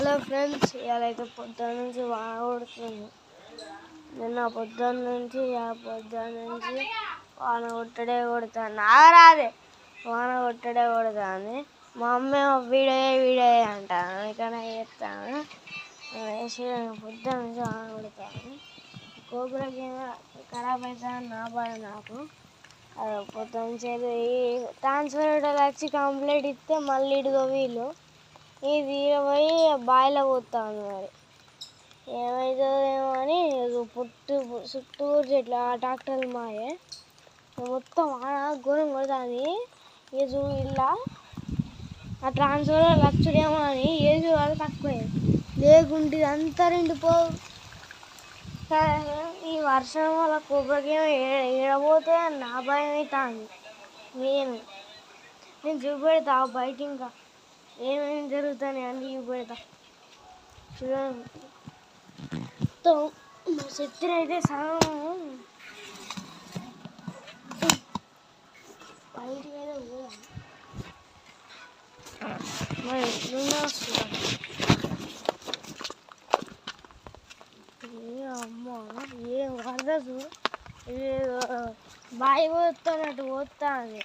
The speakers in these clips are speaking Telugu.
హలో ఫ్రెండ్స్, ఇవాళైతే పొద్దున్న నుంచి వాన కొడుతుంది. నిన్న పొద్దున్న నుంచి వాన కొట్టడే కొడుతుంది. ఆగరాదే వాన కొట్టడే కొడుతుంది. మా అమ్మ వీడియో అంటాను, ఇక్కడ చేస్తాను పొద్దున్న నుంచి వాన కొడుతుంది. కోపులకి ఖరాబ్ అవుతుంది నా బాధ నాకు. పొద్దున్న నుంచి ట్రాన్స్ఫర్ వచ్చి కంప్లైంట్ ఇస్తే మళ్ళీ ఇదిగో వీళ్ళు ఇది పోయి బాయిలో పోతాను. మరి ఏమవుతుందేమో అని చుట్టూ చెట్లు ఆ ట్రాక్టర్లు మాయే మొత్తం ఘోరం కొడుతుంది. ఏజు ఇలా ఆ ట్రాన్స్ఫర్ లక్షడేమో అని ఏజు వాళ్ళు తక్కువ లేకుంటే అంతా నిండిపోవు. ఈ వర్షం వల్ల కొబ్బరికేమో ఏడబోతే నా భయం అవుతుంది. నేను చూపెడతా బయట ఇంకా ఏమేమి జరుగుతాయి అన్నీ చూపెడతా. చూడండి మొత్తం మా చెత్త అయితే సగం బయటికి అయితే పోదాం. మరి ఎట్లున్నా అమ్మ ఏం వరద చూడు, బావి పోతున్నట్టు పోతా అది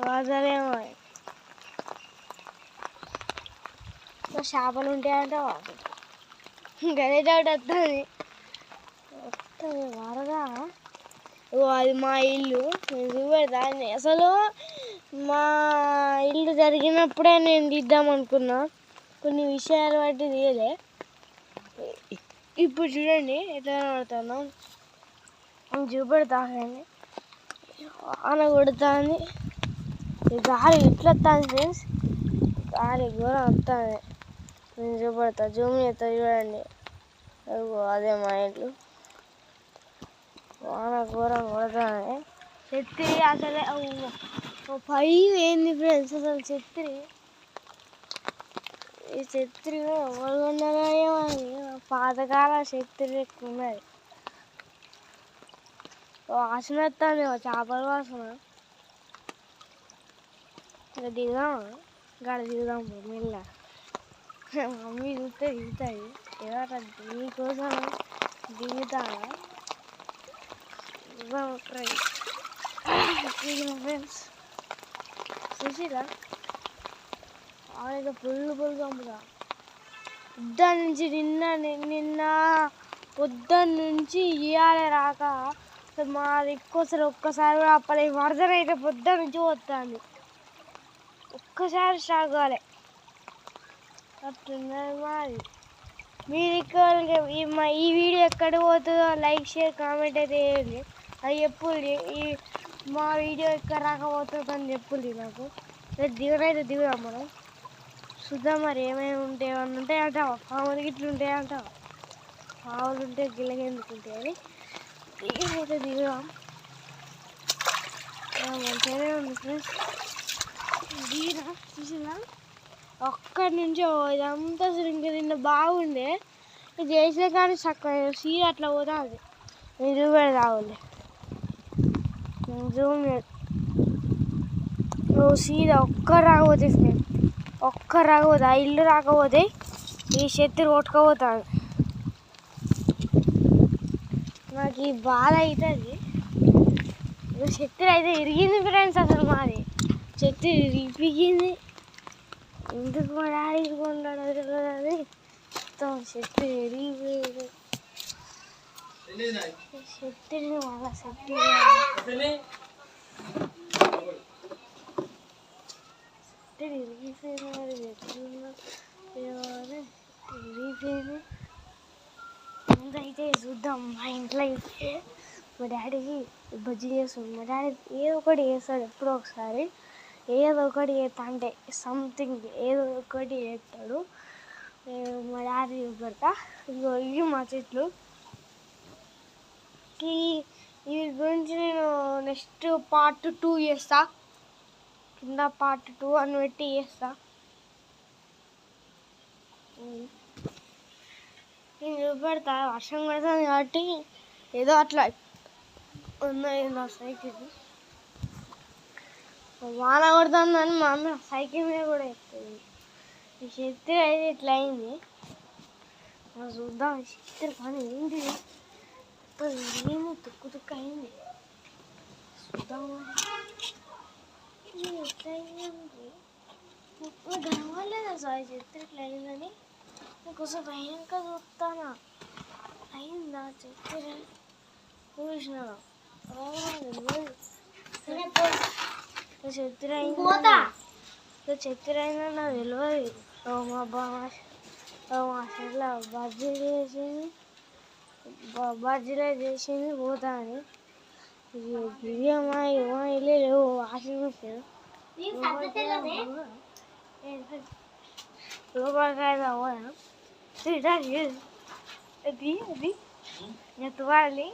వరదలేమో. చేపలు ఉంటాయంటే గదే డౌట్ వస్తుంది. వరదా అది మా ఇల్లు నేను చూపెడతా. అసలు మా ఇల్లు జరిగినప్పుడే నేను తీద్దాం అనుకున్నా, కొన్ని విషయాలు బట్టి తీయలే. ఇప్పుడు చూడండి ఎట్లా పడుతుందో చూపెడతా. వాన కొడుతుంది, గాలి ఎట్లా వస్తుంది ఫ్రెండ్స్, గాలి ఘోరం వస్తుంది. నేను చూపెడతా, జూమ్ చేస్తా చూడండి. అదే మా ఇల్లు. వాన ఘోరం కొడుతుంది. చెత్తిరి అసలే పై ఏంది ఫ్రెండ్స్, అసలు చెత్తిరి ఈ చెత్తిరి ఎవరు కొన్నారో పాతకాల చెత్తిరి ఎక్కువ ఉన్నది. వాసన వస్తుంది, చేపల వాసన. ఇంకా దిగుదాం, గడ దిగుదాం మెల్ల. మమ్మీ చూస్తే దిగుతాయి ఏదో దీనికోసం దిగుతాను. ట్రై ఫ్రెండ్స్ చూసిరా ఆడైతే పుల్లు చంపుతా. పొద్దున్న నుంచి నిన్న పొద్దున్న నుంచి ఇవాళ రాక మా దిక్కు అసలు ఒక్కసారి కూడా అప్పలే. వరదనైతే పొద్దున్న నుంచి పోతుంది, ఒక్కసారి స్టార్ట్ కాలే. అట్లున్నది మాది. మీ దిక్కు ఈ వీడియో ఎక్కడ పోతుందో లైక్ షేర్ కామెంట్ అయితే వేయండి. అది చెప్పుండి, మా వీడియో ఎక్కడ రాకపోతుందో అని చెప్పుండి నాకు. దిగనైతే దిగుదాం మనం, చూద్దాం మరి ఏమేమి ఉంటాయి. ఏమన్నా ఉంటాయంటావా, పాములు గిట్లు ఉంటాయంటావా? పాములు ఉంటే గిల్లగెందుకు ఉంటాయి అని దిగనైతే దిగుదాం. మంచిగానే ఉంది ఫ్రెండ్స్. దిగినా చూసినా ఒక్కడి నుంచి ఇదంతా అసలు ఇంకా నిన్న బాగుండే. ఇది చేసే కానీ చక్కగా సీర అట్లా పోతా అది నేను చూపెడతా. జూమ్ నువ్వు సీదా రాకపోతే ఫ్రెండ్ రాకపోతే ఆ ఇల్లు రాకపోతే ఈ చెత్తిరి కొట్టుకపోతాను. నాకు ఈ బాధ అవుతుంది. చెత్తిరి అయితే ఇరిగింది ఫ్రెండ్స్, అసలు మాది చెత్తిరి ఇరిగిపోయింది. ఎందుకు మా డాడీ ఇరుగున్నాడు అది మొత్తం చెత్తిరి ఇరిగిపోయింది. చెత్తిరిని మళ్ళా చెత్తిరి ఇరిగిపోయింది. మరి ఇరిగిపోయింది. ముందైతే చూద్దాం. మా ఇంట్లో అయితే మా డాడీకి బజ్జీ చేస్తుంది. మా డాడీ ఏదో ఒకటి చేస్తాడు, ఎప్పుడో ఒకసారి ఏదో ఒకటి చేస్తా అంటే సంథింగ్ ఏదో ఒకటి చేస్తాడు. మా డాడీ చూపెడతా. ఇవి మా చెట్లు. వీటి గురించి నేను నెక్స్ట్ పార్ట్ 2 చేస్తా. కింద పార్ట్ 2 అని పెట్టి చేస్తా. నేను చూపెడతా. వర్షం పడుతుంది కాబట్టి ఏదో అట్లా ఉన్నాయి నా సైకిల్. వాన కొడుతుందని మా అమ్మ సైకిల్ మీద కూడా ఎక్కుతుంది. ఈ చిత్రం అయితే ఇట్లా అయింది. చూద్దాం చిత్రం పని ఏంటి, ఏమో తుక్కు తుక్కు అయింది. చూద్దాం ఎట్లా అయిందండి, గమలేదా సార్ చిత్రం ఇట్లా అయిందని. ఇంకోసం అయినాక చూస్తానా అయిందా చిత్రం చూసిన చిత్ర అయిందని నాకు తెలియదు. మా చెట్ల బజ్జీలో చేసింది పోతా అని బియ్యమా ఏమో లేవు ఆశలు చూసాను. లోపలికాయ పోయాను అది అది ఎత్తువాలి.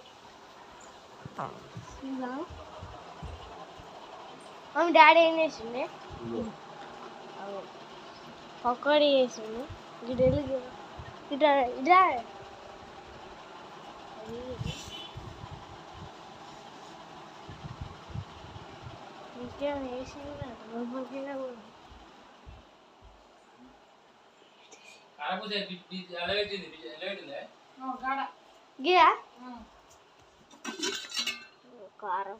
మమ్మీ డాడీ ఏం చేసిండే, పకోడీ చేసిండు. ఇటు ఇటు ఇదా ఇంకేం వేసింది లోపలికి కూడా. గిరా కారం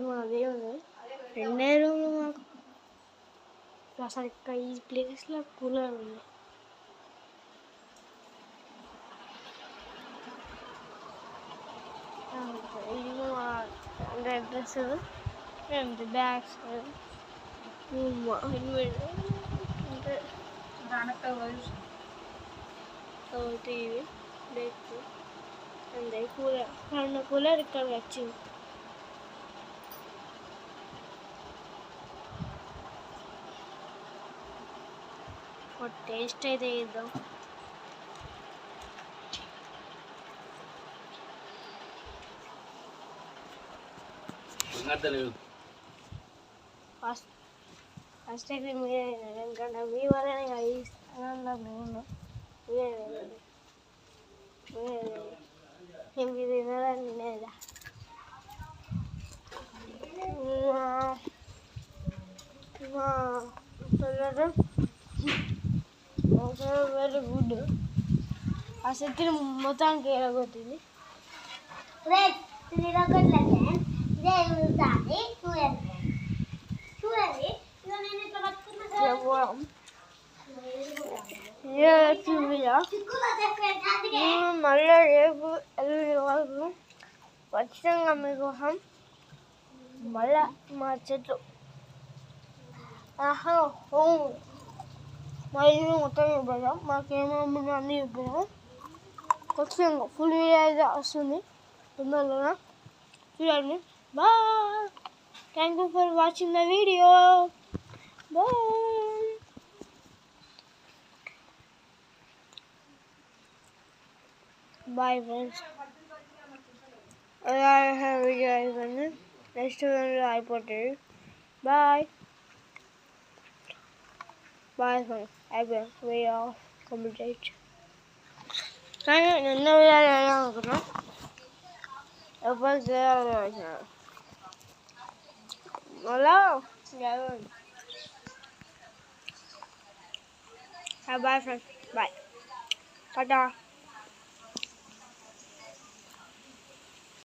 మాది రెండే రూమ్లు మాకు. అసలు ఇక్కడ ఈ ప్లేస్లో కూలర్ ఉంది. ఇది మా డ్రెస్, బ్యాగ్స్, టీవీ, డెక్ అంతే. కూలర్ ఇక్కడ వచ్చింది. టేస్ట్ అయితే ఇద్దాం. ఫస్ట్ అయితే మీరే ఎందుకంటే మీ వల్లనే ఆనందం మీరు తినాలని తినేదా. Very good. ఆ శక్తిని మొత్తానికి ఎరగొట్టింది. మళ్ళీ రేపు ఎల్లుండి వరకు ఖచ్చితంగా మీకోసం మళ్ళా మా చెట్లు హోమ్ మా ఇల్లు మొత్తం ఇవ్వదాం. మాకేమేమి అన్నీ ఇవ్వదాం. ఖచ్చితంగా ఫుల్ వీడియో అయితే వస్తుంది తొందరలో చూడండి. Bye, thank you for watching the video. Bye. Bye friends. I have video అయిపోయింది. నెక్స్ట్ వీడియో అయిపోతుంది. Bye. Bye friends. అయిపోయింది వీడియో కంప్లీట్. కానీ నిన్న వీడియో అనుకున్నా ఎప్పుడు చేయాలి వచ్చినాడు మళ్ళా. Bye friends. Bye. Ta-ta.